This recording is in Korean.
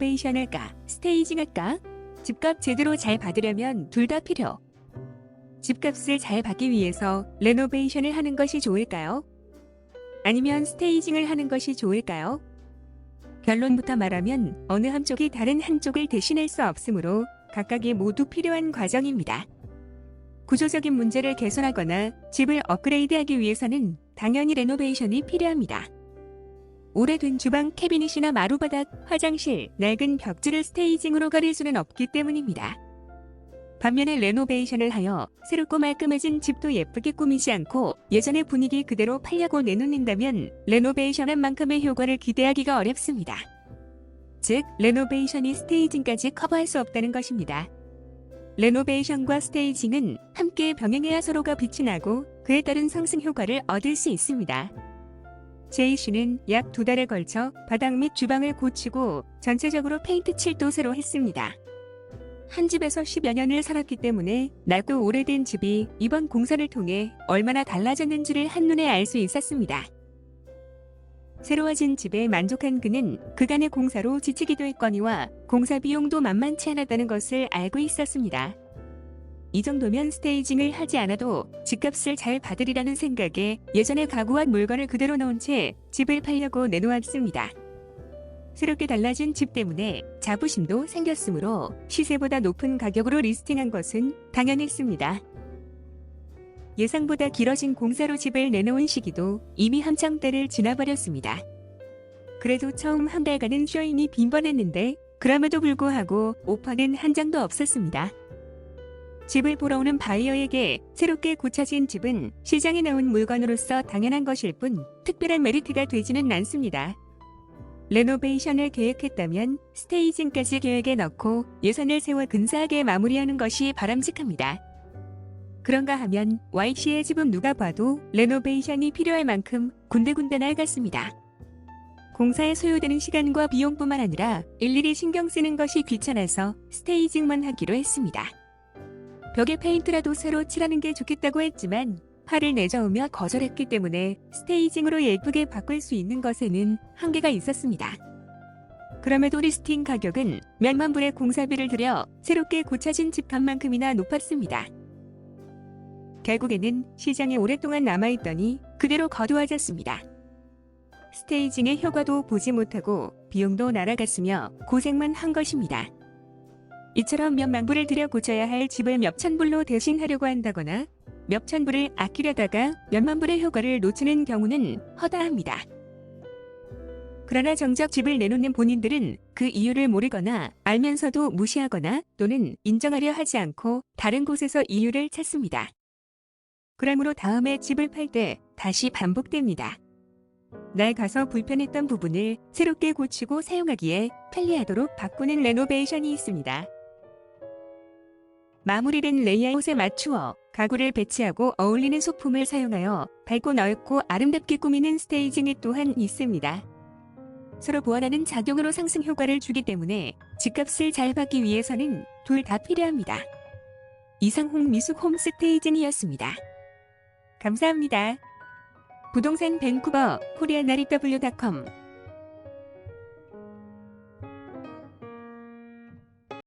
레노베이션 할까? 스테이징 할까? 집값 제대로 잘 받으려면 둘 다 필요. 집값을 잘 받기 위해서 레노베이션을 하는 것이 좋을까요? 아니면 스테이징을 하는 것이 좋을까요? 결론부터 말하면 어느 한쪽이 다른 한쪽을 대신할 수 없으므로 각각이 모두 필요한 과정입니다. 구조적인 문제를 개선하거나 집을 업그레이드하기 위해서는 당연히 레노베이션이 필요합니다. 오래된 주방 캐비닛이나 마루바닥, 화장실, 낡은 벽지를 스테이징으로 가릴 수는 없기 때문입니다. 반면에 레노베이션을 하여 새롭고 말끔해진 집도 예쁘게 꾸미지 않고 예전의 분위기 그대로 팔려고 내놓는다면 레노베이션한 만큼의 효과를 기대하기가 어렵습니다. 즉, 레노베이션이 스테이징까지 커버할 수 없다는 것입니다. 레노베이션과 스테이징은 함께 병행해야 서로가 빛이 나고 그에 따른 상승 효과를 얻을 수 있습니다. J씨는 약 2달에 걸쳐 바닥 및 주방을 고치고 전체적으로 페인트 칠도 새로 했습니다. 한 집에서 10여 년을 살았기 때문에 낡고 오래된 집이 이번 공사를 통해 얼마나 달라졌는지를 한눈에 알 수 있었습니다. 새로워진 집에 만족한 그는 그간의 공사로 지치기도 했거니와 공사 비용도 만만치 않았다는 것을 알고 있었습니다. 이 정도면 스테이징을 하지 않아도 집값을 잘 받으리라는 생각에 예전에 가구한 물건을 그대로 넣은 채 집을 팔려고 내놓았습니다. 새롭게 달라진 집 때문에 자부심도 생겼으므로 시세보다 높은 가격으로 리스팅한 것은 당연했습니다. 예상보다 길어진 공사로 집을 내놓은 시기도 이미 한참 때를 지나버렸습니다. 그래도 처음 한 달간은 쇼인이 빈번했는데 그럼에도 불구하고 오퍼는 한 장도 없었습니다. 집을 보러 오는 바이어에게 새롭게 고쳐진 집은 시장에 나온 물건으로서 당연한 것일 뿐 특별한 메리트가 되지는 않습니다. 레노베이션을 계획했다면 스테이징까지 계획에 넣고 예산을 세워 근사하게 마무리하는 것이 바람직합니다. 그런가 하면 Y씨의 집은 누가 봐도 레노베이션이 필요할 만큼 군데군데 낡았습니다. 공사에 소요되는 시간과 비용뿐만 아니라 일일이 신경 쓰는 것이 귀찮아서 스테이징만 하기로 했습니다. 벽에 페인트라도 새로 칠하는 게 좋겠다고 했지만 화를 내저으며 거절했기 때문에 스테이징으로 예쁘게 바꿀 수 있는 것에는 한계가 있었습니다. 그럼에도 리스팅 가격은 몇만 불의 공사비를 들여 새롭게 고쳐진 집 값만큼이나 높았습니다. 결국에는 시장에 오랫동안 남아있더니 그대로 거두어졌습니다. 스테이징의 효과도 보지 못하고 비용도 날아갔으며 고생만 한 것입니다. 이처럼 몇만 불을 들여 고쳐야 할 집을 몇천 불로 대신하려고 한다거나 몇천 불을 아끼려다가 몇만 불의 효과를 놓치는 경우는 허다합니다. 그러나 정작 집을 내놓는 본인들은 그 이유를 모르거나 알면서도 무시하거나 또는 인정하려 하지 않고 다른 곳에서 이유를 찾습니다. 그러므로 다음에 집을 팔 때 다시 반복됩니다. 낡아서 불편했던 부분을 새롭게 고치고 사용하기에 편리하도록 바꾸는 레노베이션이 있습니다. 마무리된 레이아웃에 맞추어 가구를 배치하고 어울리는 소품을 사용하여 밝고 넓고 아름답게 꾸미는 스테이징이 또한 있습니다. 서로 보완하는 작용으로 상승 효과를 주기 때문에 집값을 잘 받기 위해서는 둘 다 필요합니다. 이상 홍미숙 홈스테이징이었습니다. 감사합니다. 부동산 밴쿠버 코리아나리W.com